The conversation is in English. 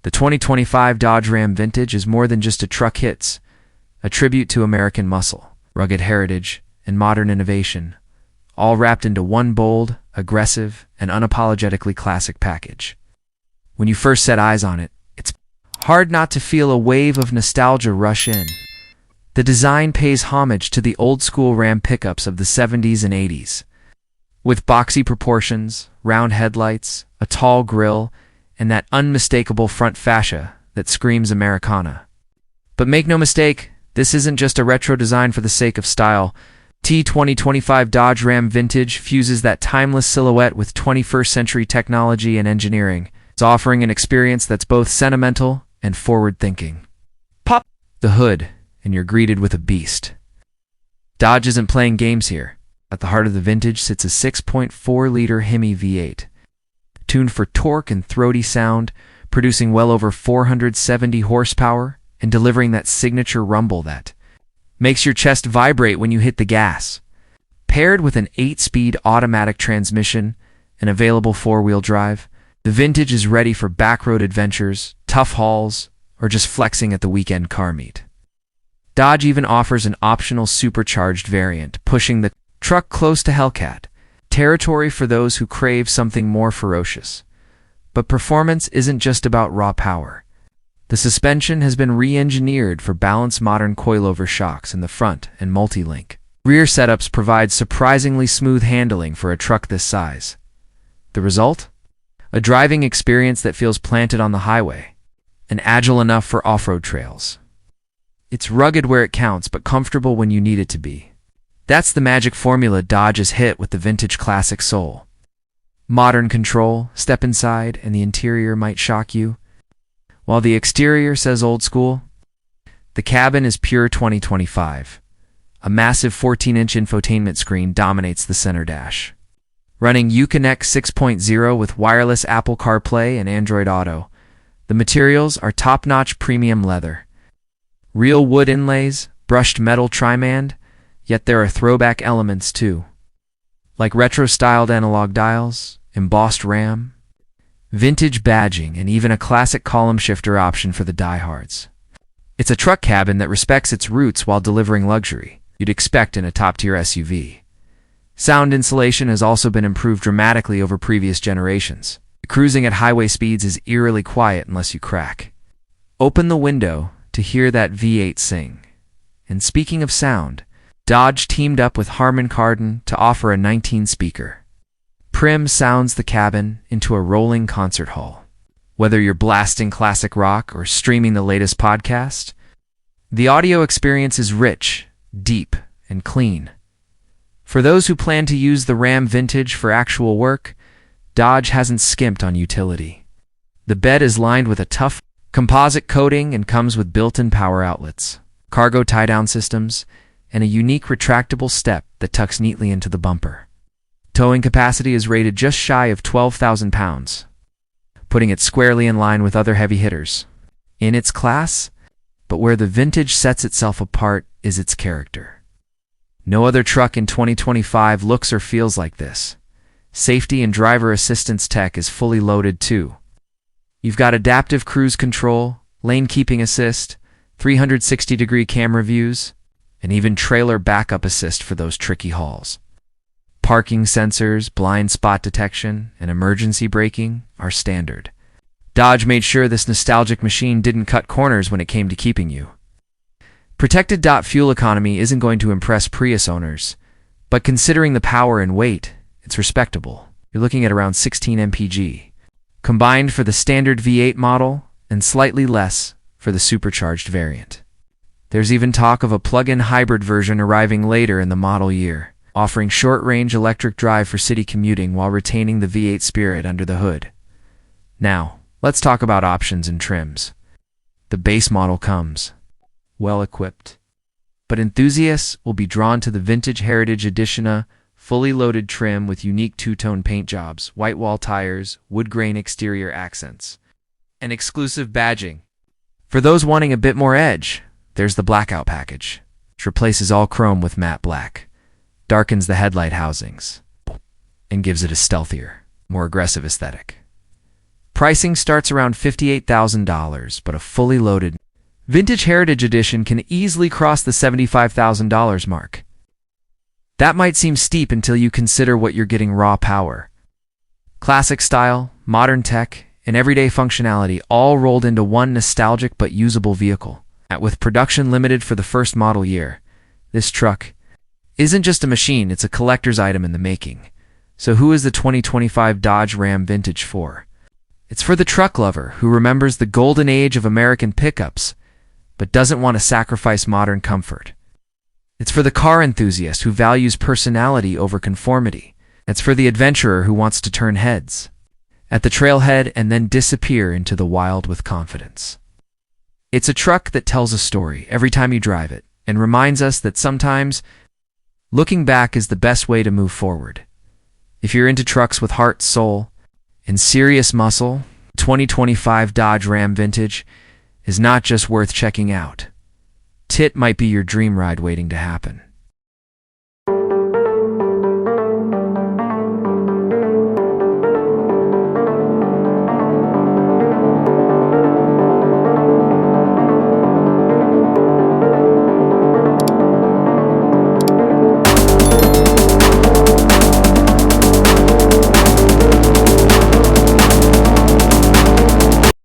The 2025 Dodge Ram Vintage is more than just a truck hits, a tribute to American muscle, rugged heritage, and modern innovation, all wrapped into one bold, aggressive, and unapologetically classic package. When you first set eyes on it, it's hard not to feel a wave of nostalgia rush in. The design pays homage to the old-school Ram pickups of the 70s and 80s, with boxy proportions, round headlights, a tall grille, and that unmistakable front fascia that screams Americana. But make no mistake, this isn't just a retro design for the sake of style. T2025 Dodge Ram Vintage fuses that timeless silhouette with 21st century technology and engineering. It's offering an experience that's both sentimental and forward-thinking. Pop the hood, and you're greeted with a beast. Dodge isn't playing games here. At the heart of the Vintage sits a 6.4-liter Hemi V8, tuned for torque and throaty sound, producing well over 470 horsepower and delivering that signature rumble that makes your chest vibrate when you hit the gas. Paired with an 8-speed automatic transmission and available 4-wheel drive, the Vintage is ready for backroad adventures, tough hauls, or just flexing at the weekend car meet. Dodge even offers an optional supercharged variant, pushing the truck close to Hellcat territory for those who crave something more ferocious. But performance isn't just about raw power. The suspension has been re-engineered for balanced modern coilover shocks in the front and multi-link. Rear setups provide surprisingly smooth handling for a truck this size. The result? A driving experience that feels planted on the highway, and agile enough for off-road trails. It's rugged where it counts, but comfortable when you need it to be. That's the magic formula Dodge has hit with the Vintage Classic Soul. Modern control, step inside, and the interior might shock you. While the exterior says old school, the cabin is pure 2025. A massive 14-inch infotainment screen dominates the center dash. Running Uconnect 6.0 with wireless Apple CarPlay and Android Auto, the materials are top-notch premium leather. Real wood inlays, brushed metal trimand, yet there are throwback elements too, like retro-styled analog dials, embossed RAM, vintage badging, and even a classic column shifter option for the diehards. It's a truck cabin that respects its roots while delivering luxury you'd expect in a top-tier SUV. Sound insulation has also been improved dramatically over previous generations. Cruising at highway speeds is eerily quiet unless you crack open the window to hear that V8 sing. And speaking of sound, Dodge teamed up with Harman Kardon to offer a 19-speaker. Prim sounds the cabin into a rolling concert hall. Whether you're blasting classic rock or streaming the latest podcast, the audio experience is rich, deep, and clean. For those who plan to use the Ram Vintage for actual work, Dodge hasn't skimped on utility. The bed is lined with a tough composite coating and comes with built-in power outlets, cargo tie-down systems, and a unique retractable step that tucks neatly into the bumper. Towing capacity is rated just shy of 12,000 pounds, putting it squarely in line with other heavy hitters in its class, but where the Vintage sets itself apart is its character. No other truck in 2025 looks or feels like this. Safety and driver assistance tech is fully loaded too. You've got adaptive cruise control, lane keeping assist, 360-degree camera views, and even trailer backup assist for those tricky hauls. Parking sensors, blind spot detection, and emergency braking are standard. Dodge made sure this nostalgic machine didn't cut corners when it came to keeping you. Protected fuel economy isn't going to impress Prius owners, but considering the power and weight, it's respectable. You're looking at around 16 mpg, combined for the standard V8 model and slightly less for the supercharged variant. There's even talk of a plug-in hybrid version arriving later in the model year, offering short-range electric drive for city commuting while retaining the V8 spirit under the hood. Now, let's talk about options and trims. The base model comes well-equipped, but enthusiasts will be drawn to the Vintage Heritage Edition, fully loaded trim with unique two-tone paint jobs, white wall tires, wood grain exterior accents, and exclusive badging. For those wanting a bit more edge, there's the Blackout package, which replaces all chrome with matte black, darkens the headlight housings, and gives it a stealthier, more aggressive aesthetic. Pricing starts around $58,000, but a fully loaded Vintage Heritage Edition can easily cross the $75,000 mark. That might seem steep until you consider what you're getting: raw power, classic style, modern tech, and everyday functionality, all rolled into one nostalgic but usable vehicle. With production limited for the first model year, this truck isn't just a machine, it's a collector's item in the making. So who is the 2025 Dodge Ram Vintage for? It's for the truck lover who remembers the golden age of American pickups, but doesn't want to sacrifice modern comfort. It's for the car enthusiast who values personality over conformity. It's for the adventurer who wants to turn heads at the trailhead and then disappear into the wild with confidence. It's a truck that tells a story every time you drive it and reminds us that sometimes looking back is the best way to move forward. If you're into trucks with heart, soul, and serious muscle, 2025 Dodge Ram Vintage is not just worth checking out. It might be your dream ride waiting to happen.